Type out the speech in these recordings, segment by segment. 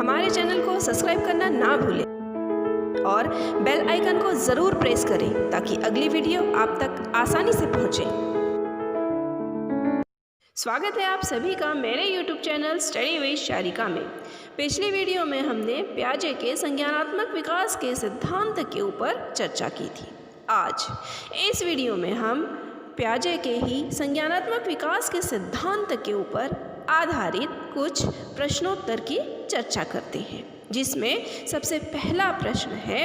हमारे चैनल को सब्सक्राइब करना ना भूलें और बेल आइकन को ज़रूर प्रेस करें ताकि अगली वीडियो आप तक आसानी से पहुंचे। स्वागत है आप सभी का मेरे YouTube channel study with Sharika में। पिछली वीडियो में हमने पियाजे के संज्ञानात्मक विकास के सिद्धांत के ऊपर चर्चा की थी। आज इस वीडियो में हम पियाजे के ही संज्ञानात्मक विकास के सिद्धांत के ऊपर आधारित कुछ प्रश्नोत्तर की चर्चा करते हैं, जिसमें सबसे पहला प्रश्न है,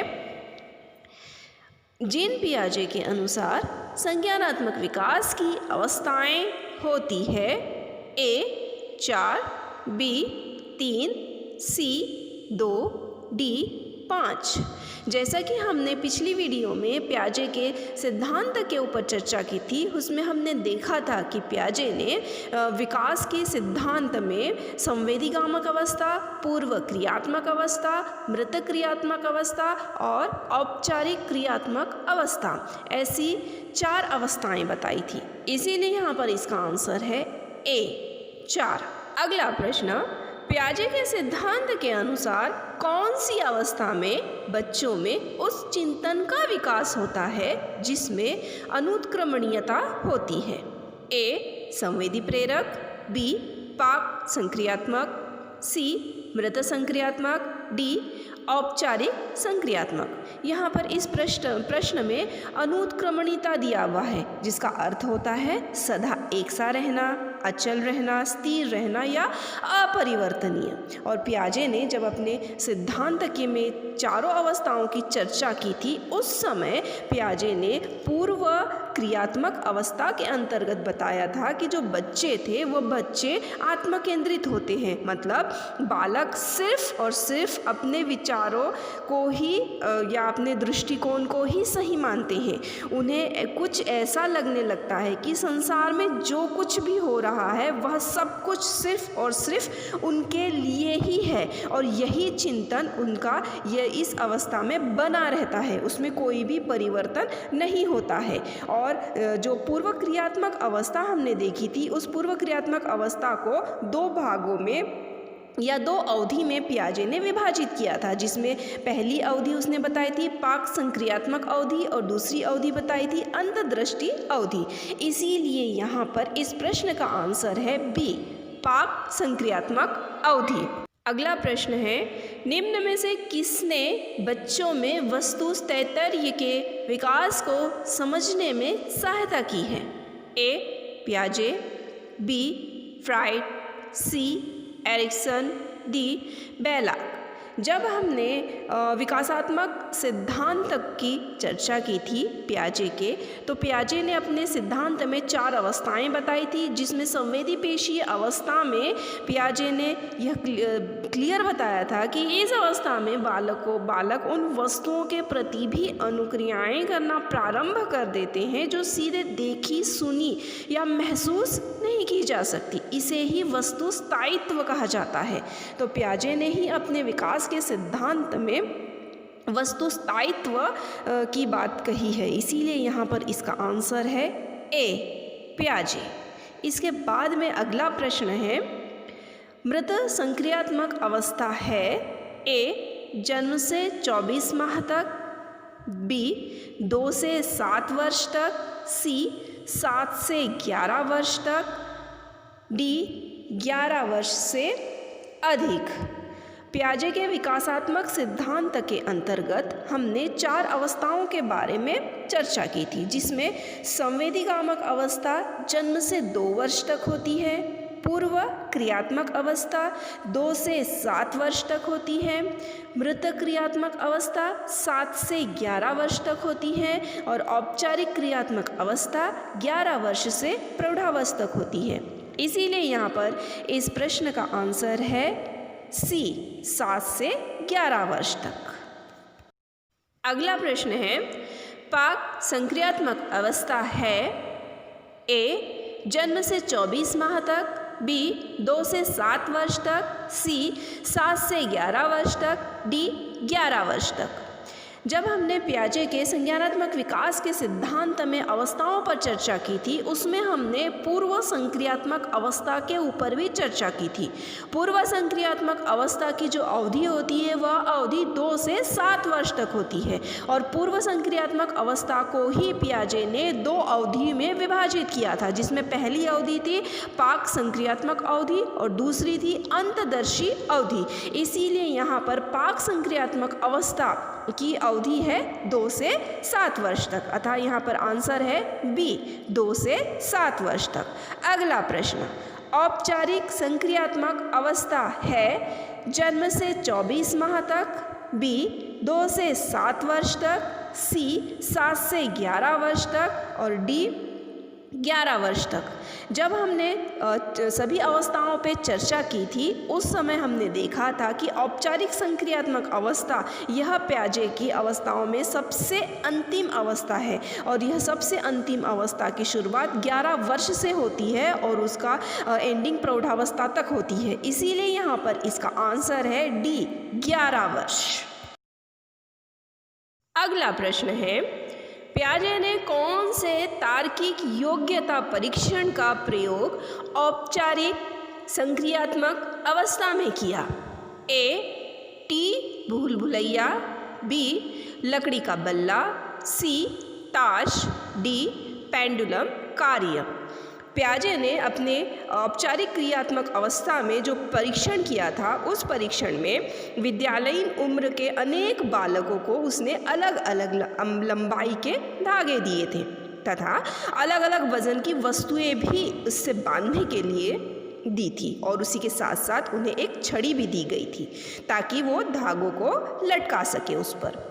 जीन पियाजे के अनुसार संज्ञानात्मक विकास की अवस्थाएं होती है ए 4, बी 3, सी 2, डी 5। जैसा कि हमने पिछली वीडियो में पियाजे के सिद्धांत के ऊपर चर्चा की थी, उसमें हमने देखा था कि पियाजे ने विकास के सिद्धांत में संवेदीगामक अवस्था, पूर्व क्रियात्मक अवस्था, मृत क्रियात्मक अवस्था और औपचारिक क्रियात्मक अवस्था, ऐसी 4 अवस्थाएं बताई थी। इसीलिए यहाँ पर इसका आंसर है ए 4। अगला प्रश्न, पियाजे के सिद्धांत के अनुसार कौन सी अवस्था में बच्चों में उस चिंतन का विकास होता है जिसमें अनुत्क्रमणीयता होती है? ए संवेदी प्रेरक, बी पाक संक्रियात्मक, सी मृत संक्रियात्मक, डी औपचारिक संक्रियात्मक। यहाँ पर इस प्रश्न में अनुत्क्रमणीयता दिया हुआ है, जिसका अर्थ होता है सदा एक सा रहना, अचल रहना, स्थिर रहना या अपरिवर्तनीय। और पियाजे ने जब अपने सिद्धांत के में चारों अवस्थाओं की चर्चा की थी, उस समय पियाजे ने पूर्व क्रियात्मक अवस्था के अंतर्गत बताया था कि जो बच्चे थे वो बच्चे आत्मकेंद्रित होते हैं, मतलब बालक सिर्फ और सिर्फ अपने विचारों को ही या अपने दृष्टिकोण को ही सही मानते हैं। उन्हें कुछ ऐसा लगने लगता है कि संसार में जो कुछ भी हो रहा है वह सब कुछ सिर्फ और सिर्फ उनके लिए ही है, और यही चिंतन उनका इस अवस्था में बना रहता है, उसमें कोई भी परिवर्तन नहीं होता है। और जो पूर्व क्रियात्मक अवस्था हमने देखी थी, उस पूर्व क्रियात्मक अवस्था को 2 भागों में या 2 अवधि में पियाजे ने विभाजित किया था, जिसमें पहली अवधि उसने बताई थी पाक संक्रियात्मक अवधि और दूसरी अवधि बताई थी अंतर्दृष्टि अवधि। इसीलिए यहाँ पर इस प्रश्न का आंसर है बी पाक संक्रियात्मक अवधि। अगला प्रश्न है, निम्न में से किसने बच्चों में वस्तु स्थैर्य के विकास को समझने में सहायता की है? ए पियाजे, बी फ्राइड, सी एरिक्सन, डी बेलाक। जब हमने विकासात्मक सिद्धांत की चर्चा की थी पियाजे के, तो पियाजे ने अपने सिद्धांत में 4 अवस्थाएं बताई थी, जिसमें संवेदी पेशीय अवस्था में पियाजे ने यह क्लियर बताया था कि इस अवस्था में बालक उन वस्तुओं के प्रति भी अनुक्रियाएं करना प्रारंभ कर देते हैं जो सीधे देखी, सुनी या महसूस नहीं की जा सकती। इसे ही वस्तु स्थायित्व कहा जाता है। तो पियाजे ने ही अपने विकास के सिद्धांत में वस्तु स्थायित्व की बात कही है, इसीलिए यहाँ पर इसका आंसर है ए पियाजे। इसके बाद में अगला प्रश्न है, मृत संक्रियात्मक अवस्था है ए जन्म से 24 माह तक, बी 2 से 7 वर्ष तक, सी 7 से 11 वर्ष तक, डी 11 वर्ष से अधिक। पियाजे के विकासात्मक सिद्धांत के अंतर्गत हमने 4 अवस्थाओं के बारे में चर्चा की थी, जिसमें संवेदीगामक अवस्था जन्म से 2 वर्ष तक होती है, पूर्व क्रियात्मक अवस्था 2 से 7 वर्ष तक होती है, मृत क्रियात्मक अवस्था 7 से 11 वर्ष तक होती है, और औपचारिक क्रियात्मक अवस्था 11 वर्ष से प्रौढ़ावस्था तक होती है। इसीलिए यहाँ पर इस प्रश्न का आंसर है सी 7 से 11 वर्ष तक। अगला प्रश्न है, पाक संक्रियात्मक अवस्था है ए जन्म से 24 माह तक, बी 2 से 7 वर्ष तक, सी 7 से 11 वर्ष तक, डी 11 वर्ष तक। जब हमने पियाजे के संज्ञानात्मक विकास के सिद्धांत में अवस्थाओं पर चर्चा की थी, उसमें हमने पूर्व संक्रियात्मक अवस्था के ऊपर भी चर्चा की थी। पूर्व संक्रियात्मक अवस्था की जो अवधि होती है वह अवधि 2 से 7 वर्ष तक होती है और पूर्व संक्रियात्मक अवस्था को ही पियाजे ने 2 अवधि में विभाजित किया था, जिसमें पहली अवधि थी पाक संक्रियात्मक अवधि और दूसरी थी अंतदर्शी अवधि। इसीलिए यहाँ पर पाक संक्रियात्मक अवस्था की अवधि है 2 से 7 वर्ष तक, अतः यहाँ पर आंसर है बी, 2 से 7 वर्ष तक। अगला प्रश्न, औपचारिक संक्रियात्मक अवस्था है जन्म से 24 माह तक, बी 2 से 7 वर्ष तक, सी 7 से 11 वर्ष तक और डी 11 वर्ष तक। जब हमने सभी अवस्थाओं पे चर्चा की थी उस समय हमने देखा था कि औपचारिक संक्रियात्मक अवस्था यह पियाजे की अवस्थाओं में सबसे अंतिम अवस्था है और यह सबसे अंतिम अवस्था की शुरुआत 11 वर्ष से होती है और उसका एंडिंग प्रौढ़ावस्था तक होती है। इसीलिए यहाँ पर इसका आंसर है डी, 11 वर्ष। अगला प्रश्न है, पियाजे ने कौन से तार्किक योग्यता परीक्षण का प्रयोग औपचारिक संक्रियात्मक अवस्था में किया? ए टी भूल भुलैया, बी लकड़ी का बल्ला, सी ताश, डी पेंडुलम कार्य। पियाजे ने अपने औपचारिक क्रियात्मक अवस्था में जो परीक्षण किया था उस परीक्षण में विद्यालयीन उम्र के अनेक बालकों को उसने अलग अलग लंबाई के धागे दिए थे तथा अलग अलग वजन की वस्तुएं भी उससे बांधने के लिए दी थी और उसी के साथ साथ उन्हें एक छड़ी भी दी गई थी ताकि वो धागों को लटका सके उस पर।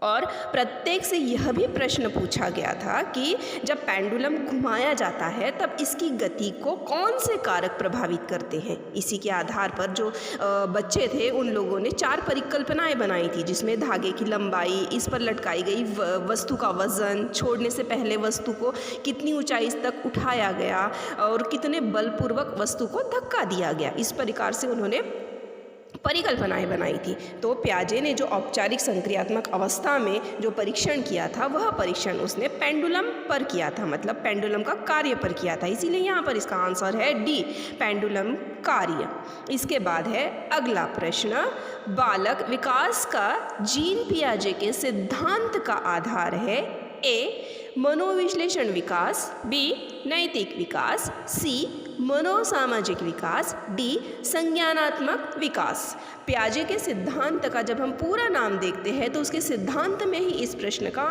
और प्रत्येक से यह भी प्रश्न पूछा गया था कि जब पेंडुलम घुमाया जाता है तब इसकी गति को कौन से कारक प्रभावित करते हैं। इसी के आधार पर जो बच्चे थे उन लोगों ने 4 परिकल्पनाएं बनाई थी, जिसमें धागे की लंबाई, इस पर लटकाई गई वस्तु का वजन, छोड़ने से पहले वस्तु को कितनी ऊंचाई तक उठाया गया और कितने बलपूर्वक वस्तु को धक्का दिया गया। इस प्रकार से उन्होंने परिकल्पनाएं बनाई थी। तो पियाजे ने जो औपचारिक संक्रियात्मक अवस्था में जो परीक्षण किया था वह परीक्षण उसने पेंडुलम पर किया था, मतलब पेंडुलम का कार्य पर किया था। इसीलिए यहाँ पर इसका आंसर है डी, पेंडुलम कार्य। इसके बाद है अगला प्रश्न, बालक विकास का जीन पियाजे के सिद्धांत का आधार है? ए मनोविश्लेषण विकास, बी नैतिक विकास, सी मनोसामाजिक विकास, डी संज्ञानात्मक विकास। पियाजे के सिद्धांत का जब हम पूरा नाम देखते हैं तो उसके सिद्धांत में ही इस प्रश्न का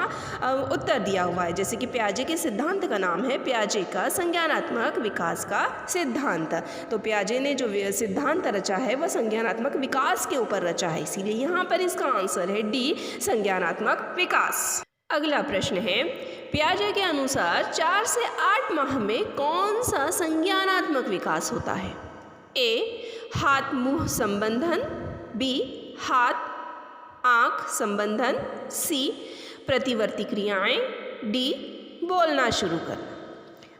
उत्तर दिया हुआ है। जैसे कि पियाजे के सिद्धांत का नाम है पियाजे का संज्ञानात्मक विकास का सिद्धांत। तो पियाजे ने जो सिद्धांत रचा है वह संज्ञानात्मक विकास के ऊपर रचा है, इसीलिए यहाँ पर इसका आंसर है डी, संज्ञानात्मक विकास। अगला प्रश्न है, पियाजे के अनुसार 4 से 8 माह में कौन सा संज्ञानात्मक विकास होता है? ए हाथ मुंह संबंधन, बी हाथ आँख संबंधन, सी प्रतिवर्ती क्रियाएं, डी बोलना शुरू करना।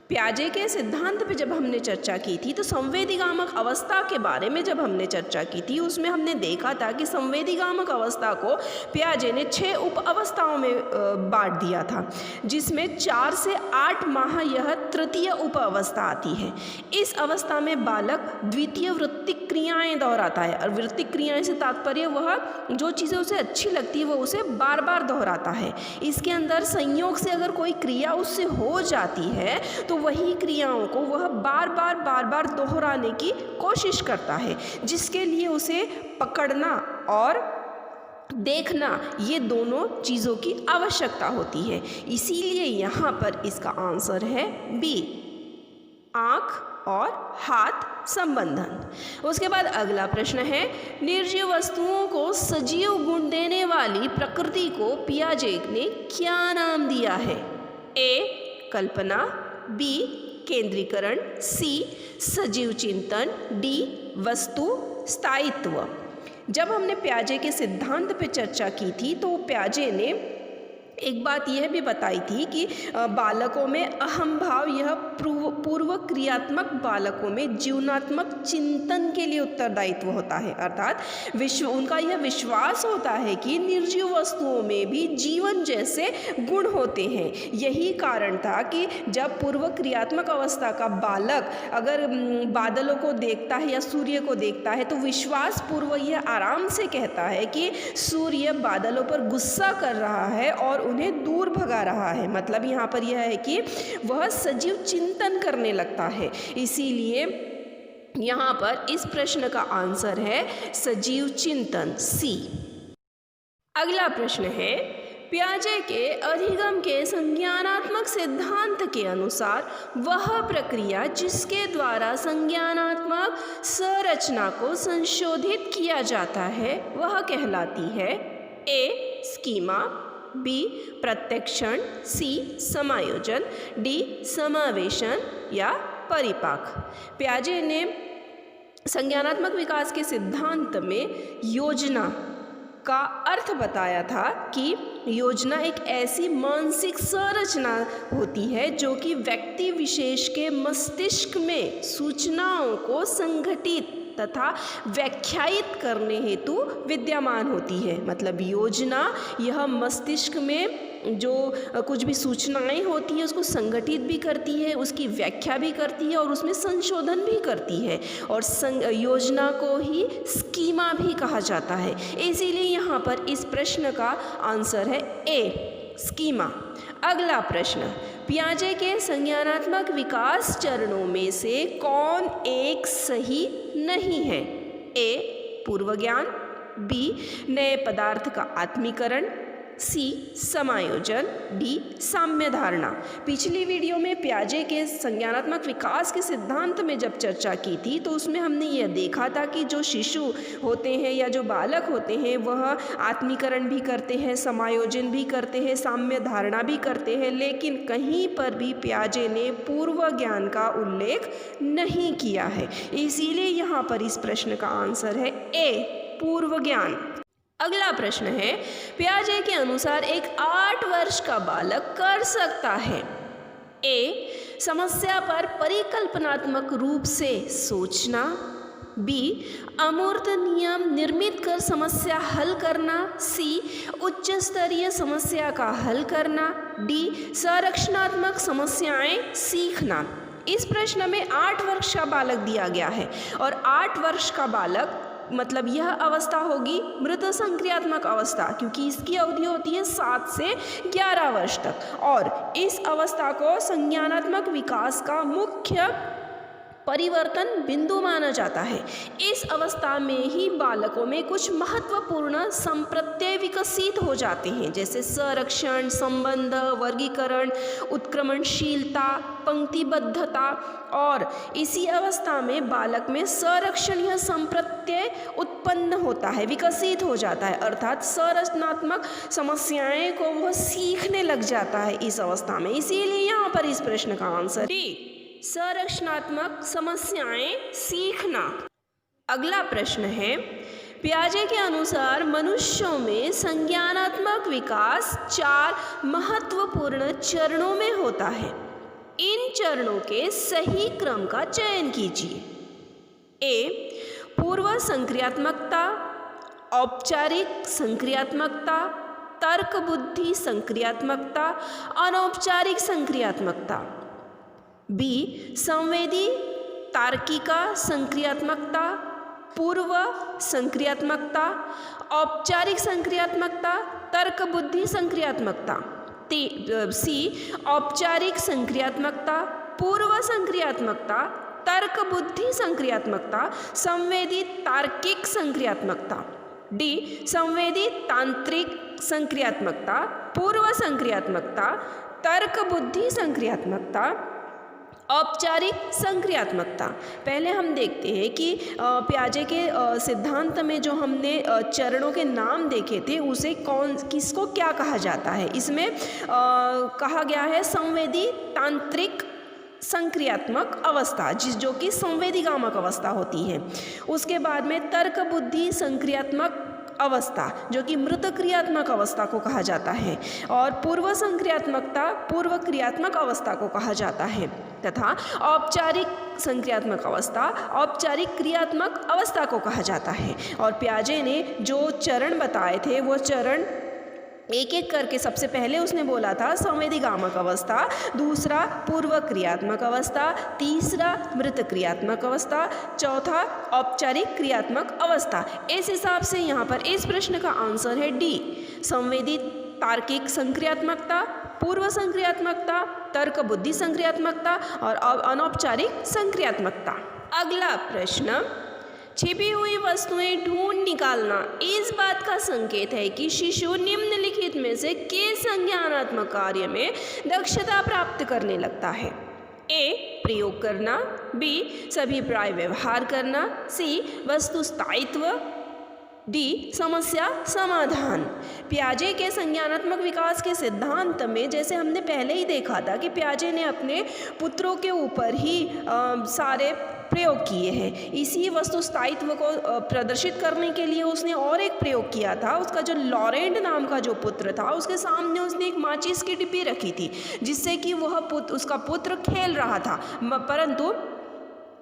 पियाजे के सिद्धांत पे जब हमने चर्चा की थी तो संवेदीगामक अवस्था के बारे में जब हमने चर्चा की थी उसमें हमने देखा था कि संवेदीगामक अवस्था को पियाजे ने 6 उप अवस्थाओं में बांट दिया था, जिसमें 4 से 8 माह यह तृतीय उप अवस्था आती है। इस अवस्था में बालक द्वितीय वृत्तिक क्रियाएं दोहराता है और वृत्तिक क्रियाएं से तात्पर्य वह जो चीज़ें उसे अच्छी लगती है वह उसे बार बार दोहराता है। इसके अंदर संयोग से अगर कोई क्रिया उससे हो जाती है तो वही क्रियाओं को वह बार बार दोहराने की कोशिश करता है, जिसके लिए उसे पकड़ना और देखना ये दोनों चीज़ों की आवश्यकता होती है। इसीलिए यहाँ पर इसका आंसर है बी, आँख और हाथ संबंधन। उसके बाद अगला प्रश्न है, निर्जीव वस्तुओं को सजीव गुण देने वाली प्रकृति को पियाजे ने क्या नाम दिया है? ए कल्पना, बी केंद्रीकरण, सी सजीव चिंतन, डी वस्तु स्थायित्व। जब हमने पियाजे के सिद्धांत पर चर्चा की थी तो पियाजे ने एक बात यह भी बताई थी कि बालकों में अहम भाव यह पूर्व क्रियात्मक बालकों में जीवनात्मक चिंतन के लिए उत्तरदायित्व होता है, अर्थात उनका यह विश्वास होता है कि निर्जीव वस्तुओं में भी जीवन जैसे गुण होते हैं। यही कारण था कि जब पूर्व क्रियात्मक अवस्था का बालक अगर बादलों को देखता है या सूर्य को देखता है तो विश्वास पूर्व यह आराम से कहता है कि सूर्य बादलों पर गुस्सा कर रहा है और उन्हें दूर भगा रहा है। मतलब यहाँ पर यह है कि वह सजीव चिंतन करने लगता है। इसीलिए यहाँ पर इस प्रश्न का आंसर है सजीव चिंतन, सी। अगला प्रश्न है, पियाजे के अधिगम के संज्ञानात्मक सिद्धांत के अनुसार वह प्रक्रिया जिसके द्वारा संज्ञानात्मक संरचना को संशोधित किया जाता है वह कहलाती है ए स्कीमा, बी प्रत्यक्षण, सी समायोजन, डी समावेशन या परिपाक। पियाजे ने संज्ञानात्मक विकास के सिद्धांत में योजना का अर्थ बताया था कि योजना एक ऐसी मानसिक संरचना होती है जो कि व्यक्ति विशेष के मस्तिष्क में सूचनाओं को संगठित तथा व्याख्यायित करने हेतु विद्यमान होती है। मतलब योजना यह मस्तिष्क में जो कुछ भी सूचनाएं होती है उसको संगठित भी करती है, उसकी व्याख्या भी करती है और उसमें संशोधन भी करती है, और योजना को ही स्कीमा भी कहा जाता है। इसीलिए यहाँ पर इस प्रश्न का आंसर है ए स्कीमा। अगला प्रश्न, पियाजे के संज्ञानात्मक विकास चरणों में से कौन एक सही नहीं है? ए पूर्व ज्ञान, बी नए पदार्थ का आत्मीकरण, सी समायोजन, डी साम्य धारणा। पिछली वीडियो में पियाजे के संज्ञानात्मक विकास के सिद्धांत में जब चर्चा की थी तो उसमें हमने यह देखा था कि जो शिशु होते हैं या जो बालक होते हैं वह आत्मीकरण भी करते हैं, समायोजन भी करते हैं, साम्य धारणा भी करते हैं, लेकिन कहीं पर भी पियाजे ने पूर्व ज्ञान का उल्लेख नहीं किया है। इसीलिए यहाँ पर इस प्रश्न का आंसर है ए पूर्व ज्ञान। अगला प्रश्न है, पियाजे के अनुसार एक 8 वर्ष का बालक कर सकता है ए समस्या पर परिकल्पनात्मक रूप से सोचना, बी अमूर्त नियम निर्मित कर समस्या हल करना, सी उच्च स्तरीय समस्या का हल करना, डी संरचनात्मक समस्याएं सीखना। इस प्रश्न में 8 वर्ष का बालक दिया गया है और 8 वर्ष का बालक मतलब यह अवस्था होगी मृत संक्रियात्मक अवस्था, क्योंकि इसकी अवधि होती है 7 से 11 वर्ष तक, और इस अवस्था को संज्ञानात्मक विकास का मुख्य परिवर्तन बिंदु माना जाता है। इस अवस्था में ही बालकों में कुछ महत्वपूर्ण संप्रत्यय विकसित हो जाते हैं, जैसे संरक्षण, संबंध, वर्गीकरण, उत्क्रमणशीलता, पंक्तिबद्धता, और इसी अवस्था में बालक में संरक्षणीय संप्रत्यय उत्पन्न होता है, विकसित हो जाता है, अर्थात संरचनात्मक समस्याएं को वह सीखने लग जाता है इस अवस्था में। इसीलिए यहाँ पर इस प्रश्न का आंसर डी संरचनात्मक समस्याएं सीखना। अगला प्रश्न है, पियाजे के अनुसार मनुष्यों में संज्ञानात्मक विकास 4 महत्वपूर्ण चरणों में होता है। इन चरणों के सही क्रम का चयन कीजिए। ए पूर्व संक्रियात्मकता, औपचारिक संक्रियात्मकता, तर्क बुद्धि संक्रियात्मकता, अनौपचारिक संक्रियात्मकता, बी संवेदी तार्किका संक्रियात्मकता, पूर्व संक्रियात्मकता, औपचारिक संक्रियात्मकता, तर्क बुद्धि संक्रियात्मकता, सी औपचारिक संक्रियात्मकता, पूर्व संक्रियात्मकता, तर्क बुद्धि संक्रियात्मकता, संवेदी तार्किक संक्रियात्मकता, डी संवेदी तांत्रिक संक्रियात्मकता, पूर्व संक्रियात्मकता, तर्क बुद्धि संक्रियात्मकता, औपचारिक संक्रियात्मकता। पहले हम देखते हैं कि पियाजे के सिद्धांत में जो हमने चरणों के नाम देखे थे उसे किसको क्या कहा जाता है। इसमें कहा गया है संवेदी तांत्रिक संक्रियात्मक अवस्था, जो कि संवेदीगामक अवस्था होती है। उसके बाद में तर्क बुद्धि संक्रियात्मक अवस्था जो कि मृत क्रियात्मक अवस्था को कहा जाता है और पूर्व संक्रियात्मकता पूर्व क्रियात्मक अवस्था को कहा जाता है तथा औपचारिक संक्रियात्मक अवस्था औपचारिक क्रियात्मक अवस्था को कहा जाता है। और पियाजे ने जो चरण बताए थे वो चरण एक एक करके सबसे पहले उसने बोला था संवेदीगामक अवस्था, दूसरा पूर्व क्रियात्मक अवस्था, तीसरा मृत क्रियात्मक अवस्था, चौथा औपचारिक क्रियात्मक अवस्था। इस हिसाब से यहाँ पर इस प्रश्न का आंसर है डी, संवेदी तार्किक संक्रियात्मकता, पूर्व संक्रियात्मकता, तर्क बुद्धि संक्रियात्मकता और अनौपचारिक संक्रियात्मकता। अगला प्रश्न, छिपी हुई वस्तुएं ढूंढ निकालना इस बात का संकेत है कि शिशु निम्नलिखित में से किस संज्ञानात्मक कार्य में दक्षता प्राप्त करने लगता है? ए, प्रयोग करना, बी, सभी प्राय व्यवहार करना, सी, वस्तु स्थायित्व, डी, समस्या समाधान। पियाजे के संज्ञानात्मक विकास के सिद्धांत में जैसे हमने पहले ही देखा था कि पियाजे ने अपने पुत्रों के ऊपर ही सारे प्रयोग किए हैं। इसी वस्तु स्थायित्व को प्रदर्शित करने के लिए उसने और एक प्रयोग किया था। उसका जो लॉरेंट नाम का जो पुत्र था उसके सामने उसने एक माचिस की डिब्बी रखी थी जिससे कि वह उसका पुत्र खेल रहा था, परंतु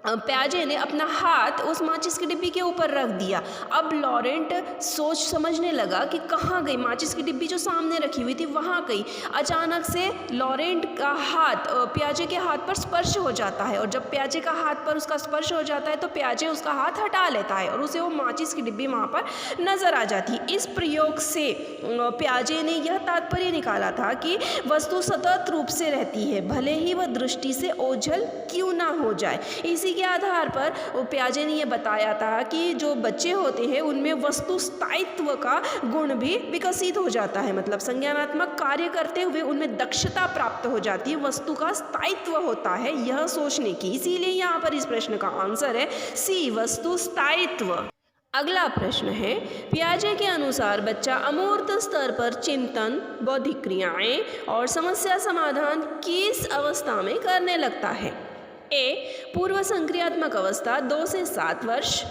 पियाजे ने अपना हाथ उस माचिस की डिब्बी के ऊपर रख दिया। अब लॉरेंट सोच समझने लगा कि कहाँ गई माचिस की डिब्बी, जो सामने रखी हुई थी वहाँ गई। अचानक से लॉरेंट का हाथ पियाजे के हाथ पर स्पर्श हो जाता है और जब पियाजे का हाथ पर उसका स्पर्श हो जाता है तो पियाजे उसका हाथ हटा लेता है और उसे वो माचिस की डिब्बी वहाँ पर नज़र आ जाती है। इस प्रयोग से पियाजे ने यह तात्पर्य निकाला था कि वस्तु सतत रूप से रहती है भले ही वह दृष्टि से ओझल क्यों ना हो जाए। इसी के आधार पर पियाजे ने यह बताया था कि जो बच्चे होते हैं उनमें वस्तु स्थायित्व का गुण भी विकसित हो जाता है, मतलब संज्ञानात्मक कार्य करते हुए उनमें दक्षता प्राप्त हो जाती है, वस्तु का स्थायित्व होता है यह सोचने की। इसीलिए यहाँ पर इस प्रश्न का आंसर है सी, वस्तु स्थायित्व। अगला प्रश्न है, पियाजे के अनुसार बच्चा अमूर्त स्तर पर चिंतन, बौद्धिक क्रियाएं और समस्या समाधान किस अवस्था में करने लगता है? ए, पूर्व संक्रियात्मक अवस्था 2 से 7 वर्ष,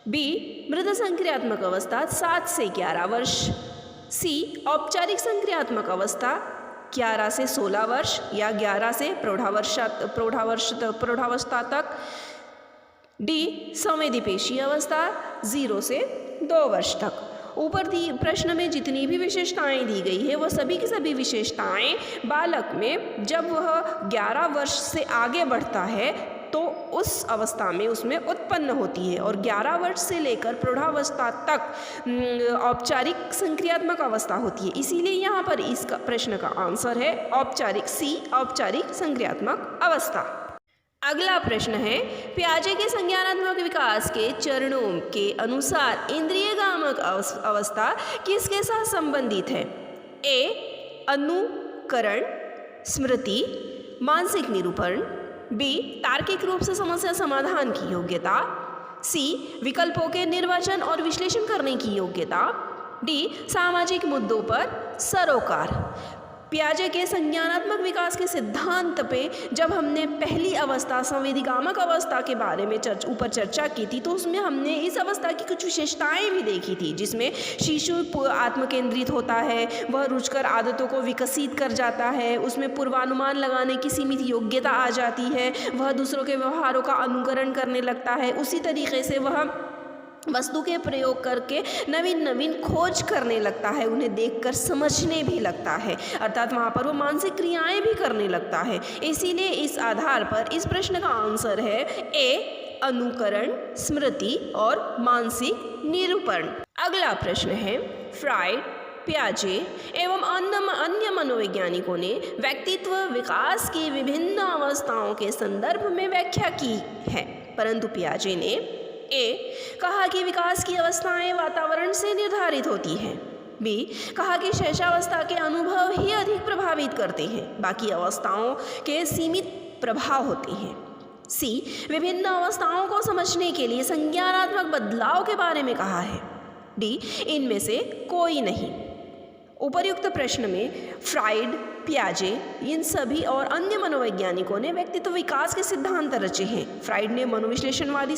बी, मृत संक्रियात्मक अवस्था 7 से 11 वर्ष, सी, औपचारिक संक्रियात्मक अवस्था 11 से 16 वर्ष या 11 से प्रौढ़ावस्था तक, डी, संवेदीपेशी अवस्था 0 से 2 वर्ष तक। ऊपर दी प्रश्न में जितनी भी विशेषताएं दी गई है वह सभी की सभी विशेषताएं बालक में जब वह 11 वर्ष से आगे बढ़ता है तो उस अवस्था में उसमें उत्पन्न होती है और 11 वर्ष से लेकर प्रौढ़ावस्था तक औपचारिक संक्रियात्मक अवस्था होती है। इसीलिए यहाँ पर इस प्रश्न का आंसर है औपचारिक सी, औपचारिक संक्रियात्मक अवस्था। अगला प्रश्न है, पियाजे के संज्ञानात्मक विकास के चरणों के अनुसार इंद्रियगामक अवस्था किसके साथ संबंधित है? ए, अनुकरण, स्मृति, मानसिक निरूपण, बी, तार्किक रूप से समस्या समाधान की योग्यता, सी, विकल्पों के निर्वाचन और विश्लेषण करने की योग्यता, डी, सामाजिक मुद्दों पर सरोकार। पियाजे के संज्ञानात्मक विकास के सिद्धांत पे जब हमने पहली अवस्था संवेदीगामक अवस्था के बारे में ऊपर चर्चा की थी तो उसमें हमने इस अवस्था की कुछ विशेषताएं भी देखी थी, जिसमें शिशु आत्मकेंद्रित होता है, वह रुचकर आदतों को विकसित कर जाता है, उसमें पूर्वानुमान लगाने की सीमित योग्यता आ जाती है, वह दूसरों के व्यवहारों का अनुकरण करने लगता है, उसी तरीके से वह वस्तु के प्रयोग करके नवीन नवीन खोज करने लगता है, उन्हें देखकर समझने भी लगता है, अर्थात वहाँ पर वो मानसिक क्रियाएं भी करने लगता है। इसीलिए इस आधार पर इस प्रश्न का आंसर है ए, अनुकरण, स्मृति और मानसिक निरूपण। अगला प्रश्न है, फ्राइड, पियाजे एवं अन्य मनोवैज्ञानिकों ने व्यक्तित्व विकास की विभिन्न अवस्थाओं के संदर्भ में व्याख्या की है, परंतु पियाजे ने ए, कहा कि विकास की अवस्थाएं वातावरण से निर्धारित होती हैं, बी, कहा कि शैशवावस्था के अनुभव ही अधिक प्रभावित करते हैं, बाकी अवस्थाओं के सीमित प्रभाव होते हैं, सी, विभिन्न अवस्थाओं को समझने के लिए संज्ञानात्मक बदलाव के बारे में कहा है, डी, इनमें से कोई नहीं। उपर्युक्त प्रश्न में फ्राइड, पियाजे इन सभी और अन्य मनोवैज्ञानिकों ने व्यक्तित्व विकास के सिद्धांत रचे हैं। फ्राइड ने मनोविश्लेषणवादी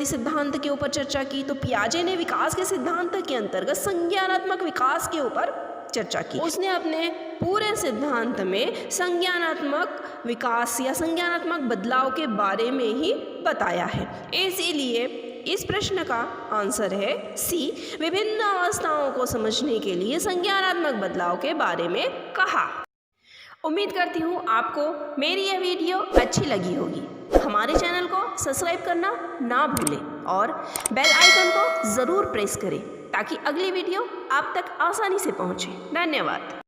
सिद्धांत के ऊपर चर्चा की, तो पियाजे ने विकास के सिद्धांत के अंतर्गत संज्ञानात्मक विकास के ऊपर चर्चा की। उसने अपने पूरे सिद्धांत में संज्ञानात्मक विकास या संज्ञानात्मक बदलाव के बारे में ही बताया है। इसीलिए इस प्रश्न का आंसर है सी, विभिन्न अवस्थाओं को समझने के लिए संज्ञानात्मक बदलाव के बारे में कहा। उम्मीद करती हूँ आपको मेरी यह वीडियो अच्छी लगी होगी। हमारे चैनल को सब्सक्राइब करना ना भूलें और बेल आइकन को ज़रूर प्रेस करें ताकि अगली वीडियो आप तक आसानी से पहुँचे। धन्यवाद।